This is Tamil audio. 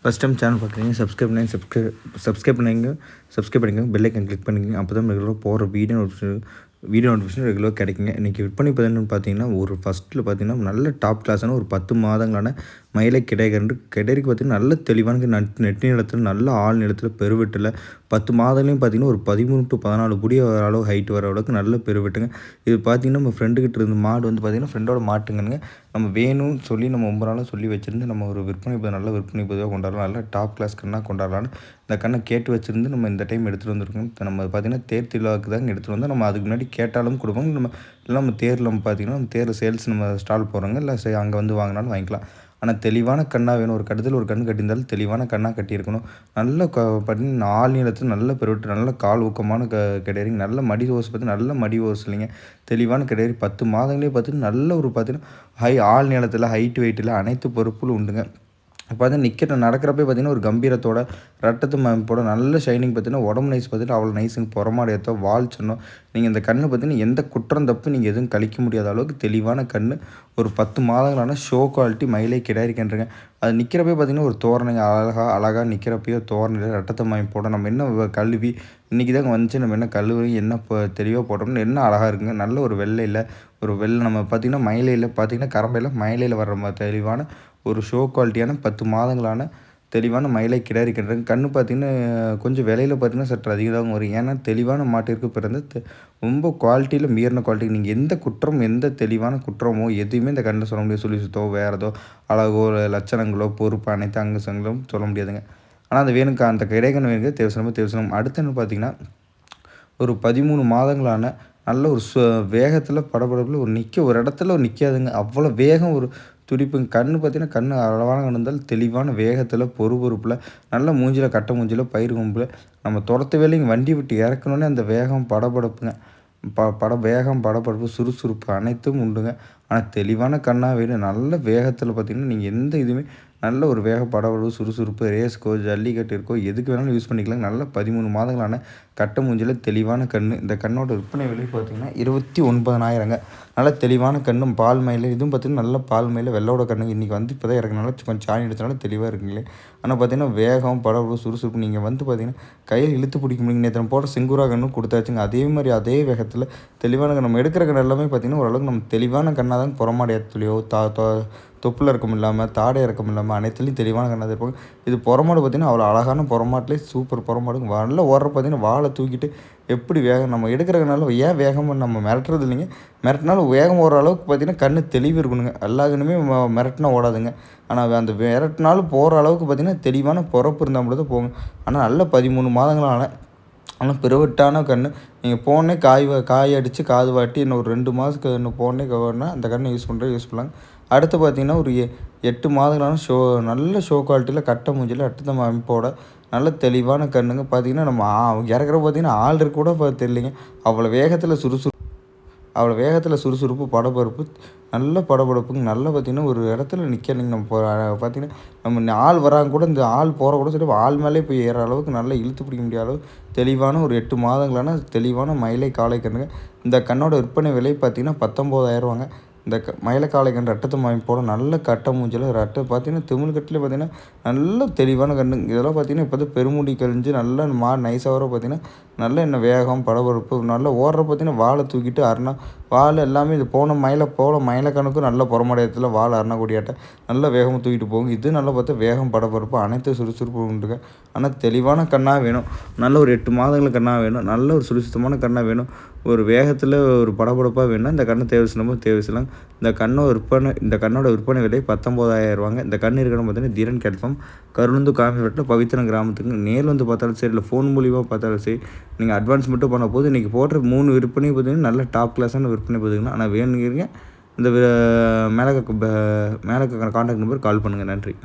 ஃபஸ்ட் டைம் சேனல் பார்க்குறீங்க சப்ஸ்கிரைப் பண்ணிங்க பெல் ஐக்கன் கிளிக் பண்ணிக்கங்க. அப்போ தான் ரெகுலராக போகிற வீடியோ நோட்டிஃபிகேஷன் ரெகுலராக கிடைக்குங்க. இன்றைக்கி விற்பனை பதினொன்று பார்த்தீங்கன்னா ஒரு ஃபஸ்ட்டில் பார்த்தீங்கன்னா நல்ல டாப் கிளாஸான ஒரு 10 மாதங்களான மயிலை கிடைக்கு பார்த்தீங்கன்னா நல்ல தெளிவான நெட்டி நிலத்தில் நல்ல ஆள் நிலத்தில் பெருவெட்டில் 10 மாதங்களையும் பார்த்தீங்கன்னா ஒரு 13 to 14 புடி வர அளவு ஹைட் வர அளவுக்கு நல்ல பெருவெட்டுங்க. இது பார்த்தீங்கன்னா நம்ம ஃப்ரெண்டுக்கிட்ட இருந்த மாடு வந்து பார்த்திங்கன்னா ஃப்ரெண்டோட மாட்டுங்கன்னு நம்ம வேணும்னு சொல்லி நம்ம ரொம்ப நாளாக சொல்லி வச்சுருந்து நம்ம ஒரு நல்ல விற்பனை பதிவாக கொண்டாடலாம். நல்ல டாப் கிளாஸ் கண்ணாக கொண்டாடலான்னு இந்த கண்ணை கேட்டு வச்சுருந்து நம்ம இந்த டைம் எடுத்துகிட்டு வந்திருக்கோம். நம்ம பார்த்திங்கன்னா தேர் திருவிழாவுக்கு தாங்க எடுத்துகிட்டு வந்தால் நம்ம அதுக்கு முன்னாடி கேட்டாலும் கொடுப்போம். நம்ம தேரில் நம்ம பார்த்திங்கன்னா நம்ம தேர் சேல்ஸ் நம்ம ஸ்டால் போகிறோங்க, இல்லை அங்கே வந்து வாங்கினாலும் வாங்கிக்கலாம். ஆனால் தெளிவான கண்ணாக வேணும். ஒரு கட்டத்தில் ஒரு கண் கட்டியிருந்தாலும் தெளிவான கண்ணாக கட்டியிருக்கணும். நல்ல பார்த்தீங்கன்னா 4 நீளத்தில் நல்ல பெருவிட்டு நல்ல கால் ஊக்கமான கிடையாதுங்க. நல்ல மடி ஓஸ் பார்த்து நல்ல மடி ஓஸ் இல்லைங்க, தெளிவான கிடையாது. 10 மாதங்களே பார்த்திங்கன்னா நல்ல ஒரு பார்த்தீங்கன்னா ஆள் நீளத்தில் ஹைட் வெயிட்டில் அனைத்து பொறுப்புகளும் உண்டுங்க. பார்த்தீங்கன்னா நடக்கிறப்பே பார்த்தீங்கன்னா ஒரு கம்பீரத்தோட ரட்டத்து மதிப்போட நல்ல ஷைனிங் பார்த்தீங்கன்னா உடம்பு நைஸ் பார்த்துட்டு அவ்வளோ நைஸுங்க. புறமாடு ஏற்றோ வால் சொன்னோம் நீங்கள் இந்த கண்ணு பார்த்தீங்கன்னா எந்த குற்றம் தப்பு நீங்கள் எதுவும் கழிக்க முடியாத அளவுக்கு தெளிவான கண். ஒரு 10 மாதங்களான ஷோ குவாலிட்டி மயிலை கிடாரிக்கின்றங்க. அது நிற்கிறப்பே பார்த்தீங்கன்னா ஒரு தோரணைங்க அழகாக நிற்கிறப்பையோ தோரணையில் ரட்டத்தை மதிப்போட நம்ம என்ன கழுவி இன்றைக்கி தாங்க வந்துச்சு, நம்ம என்ன கழுவி என்ன இப்போ தெளிவாக போட்டோம்னு என்ன அழகாக இருக்குங்க. நல்ல ஒரு வெள்ளை நம்ம பார்த்திங்கன்னா மயிலையில் பார்த்திங்கன்னா கரம்பையில் மயிலையில் வர்ற தெளிவான ஒரு ஷோ குவாலிட்டியான 10 மாதங்களான தெளிவான மயிலை கிடாரிக்கின்றங்க. கண்ணு பார்த்திங்கன்னா கொஞ்சம் விலையில் பார்த்திங்கன்னா சற்று அதிகமாக வரும். ஏன்னா தெளிவான மாட்டிற்கு பிறந்த ரொம்ப குவாலிட்டியில் மீறின குவாலிட்டி. நீங்கள் எந்த குற்றம் எந்த தெளிவான குற்றமோ எதுவுமே இந்த கண்ணில் சொல்ல முடியாது. சொல்லி சுத்தோ வேறு ஏதோ அழகோ லட்சணங்களோ பொறுப்பு அனைத்து அங்கங்களும் சொல்ல முடியாதுங்க. ஆனால் அந்த வேணுக்கு அந்த கிடைக்கணும் வேணுங்க தேவசனம். அடுத்து என்ன பார்த்திங்கன்னா ஒரு 13 மாதங்களான நல்ல ஒரு வேகத்தில் படபடப்பில் ஒரு இடத்துல நிற்காதுங்க. அவ்வளோ வேகம் ஒரு துடிப்புங்க. கண்ணு பார்த்திங்கன்னா கண் அளவான கண் இருந்தாலும் தெளிவான வேகத்தில் பொறுப்பில் நல்ல மூஞ்சியில் கட்ட மூஞ்சியில் பயிர் கொம்பில் நம்ம துரத்த வேலைங்க வண்டி விட்டு இறக்கணுன்னே அந்த வேகம் படபடப்புங்க. வேகம் படபடப்பு சுறுசுறுப்பு அனைத்தும் உண்டுங்க. ஆனால் தெளிவான கண்ணாக வேணும். நல்ல வேகத்தில் பார்த்திங்கன்னா நீங்கள் எந்த இதுவுமே நல்ல ஒரு வேக படபடப்பு சுறுசுறுப்பு ரேஸ்க்கோ ஜல்லிக்கட்டு இருக்கோ எதுக்கு வேணாலும் யூஸ் பண்ணிக்கலாம். நல்ல 13 மாதங்களான கட்ட மூஞ்சியில் தெளிவான கண். இந்த கண்ணோட விற்பனை விலை பார்த்திங்கன்னா 29,000ங்க. நல்ல தெளிவான கண்ணும் பால் மயில இதுவும் பார்த்திங்கன்னா நல்ல பால் மயில வெள்ளோட கண்ணு. இன்றைக்கி வந்து இப்போ தான் இறக்குனால கொஞ்சம் சாணி எடுத்தனால தெளிவாக இருக்குங்களே. ஆனால் பார்த்திங்கன்னா வேகம் படபடப்பு சுறுசுறுப்பு நீங்கள் வந்து பார்த்திங்கன்னா கையில் இழுத்து பிடிக்க முடியும். நேற்று போட்ட செங்குரா கண்ணும் கொடுத்தாச்சுங்க. அதே மாதிரி அதே வேகத்தில் தெளிவான கண். நம்ம எடுக்கிற கண் எல்லாமே பார்த்திங்கன்னா ஓரளவுக்கு நம்ம தெளிவான கண்ணாக தான் புறமாடு ஏற்றலையோ தொப்பில் இறக்கம் இல்லாமல் தாடை இறக்கம் இல்லாமல் அனைத்துலேயும் தெளிவான கண்ணாக இருப்பாங்க. இது புறமாடு பார்த்திங்கன்னா அவ்வளோ அழகான புறமாட்டிலே சூப்பர் புறமாடுங்க. நல்லா ஓடுற பார்த்திங்கன்னா வாழை தூக்கிட்டு எப்படி வேகம் நம்ம எடுக்கிறதுனால ஏன் வேகமாக நம்ம மிரட்டுறது இல்லைங்க. மிரட்டினாலும் வேகம் ஓடுற அளவுக்கு பார்த்திங்கன்னா கண் தெளிவு இருக்கணுங்க. எல்லா கண்ணுமே மிரட்டினா ஓடாதுங்க. ஆனால் அந்த மிரட்டினாலும் போகிற அளவுக்கு பார்த்திங்கன்னா தெளிவான பொறப்பு இருந்தால் மட்டும் தான் போங்க. ஆனால் நல்ல 13 மாதங்களான ஆனால் பிறவட்டான கண். நீங்கள் போனே காய் அடித்து காது வாட்டி இன்னும் ஒரு 2 மாதத்துக்கு இன்னும் போனே கவர்னா அந்த கண்ணை யூஸ் பண்ணலாங்க. அடுத்து பார்த்திங்கன்னா ஒரு 8 மாதங்களான நல்ல ஷோ குவாலிட்டியில் கட்ட மூஞ்சியில் அட்டத்தம் அமைப்போட நல்ல தெளிவான கண்ணுங்க. பார்த்திங்கன்னா நம்ம இறக்குற பார்த்திங்கன்னா ஆள் இருக்க கூட தெரியலைங்க. அவ்வளோ வேகத்தில் சுறுசுறுப்பு படபரப்பு நல்ல படபடப்புங்க. நல்லா பார்த்திங்கன்னா ஒரு இடத்துல நிற்கலைங்க. நம்ம பார்த்திங்கன்னா நம்ம ஆள் வராங்க கூட இந்த ஆள் போகிற கூட சரி ஆள் மேலே போய் ஏற அளவுக்கு நல்லா இழுத்து பிடிக்க முடியாத அளவு தெளிவான ஒரு 8 மாதங்களான தெளிவான மயிலை காளை கண்ணுங்க. இந்த கண்ணோட விற்பனை விலை பார்த்திங்கன்னா 19,000 இந்த மயிலக்காளை கண் ரட்டத்து அமைப்போட நல்ல கட்ட மூஞ்சில் பார்த்திங்கன்னா திமிழ் கட்டில் பார்த்திங்கன்னா நல்ல தெளிவான கண்ணு. இதெல்லாம் பார்த்திங்கன்னா இப்போ பெருமுடி கழிஞ்சு நல்ல நைஸாக வர பார்த்திங்கன்னா நல்ல என்ன வேகம் படபரப்பு நல்லா ஓடுற பார்த்திங்கன்னா வாழை தூக்கிட்டு வாழை எல்லாமே இது மயிலை கணக்கும் நல்ல புறமடையத்தில் வாழை அரணக்கூடியாட்ட நல்ல வேகமாக தூக்கிட்டு போகும். இது நல்லா பார்த்தா வேகம் படபரப்பு அனைத்து சுறுசுறுப்பு உண்டுங்க. ஆனால் தெளிவான கண்ணாக வேணும். நல்ல ஒரு 8 மாதங்கள் கண்ணாக வேணும். நல்ல ஒரு சுறுசுத்தமான கண்ணாக வேணும். ஒரு வேகத்தில் ஒரு படபடப்பாக வேணும்னா இந்த கண்ணை தேவைசலாம். இந்த கண்ணோட விற்பனை விலை 19,000. இந்த கண் இருக்கணும் பார்த்தீங்கன்னா தீரன் கேட்ஃபார்ம் கருளுந்து காமிவெட்டில் பவித்திரம் கிராமத்துக்கு நேரில் வந்து பார்த்தாலும் சரி இல்லை ஃபோன் மூலியமாக பார்த்தாலும் சரி நீங்கள் அட்வான்ஸ் மட்டும் பண்ண போது இன்றைக்கி போடுற 3 விற்பனை பார்த்திங்கன்னா நல்ல டாப் கிளாஸான விற்பனை பார்த்திங்கன்னா. ஆனால் வேணுங்கிறீங்க இந்த மேலே கான்டாக்ட் நம்பர் கால் பண்ணுங்கள். நன்றி.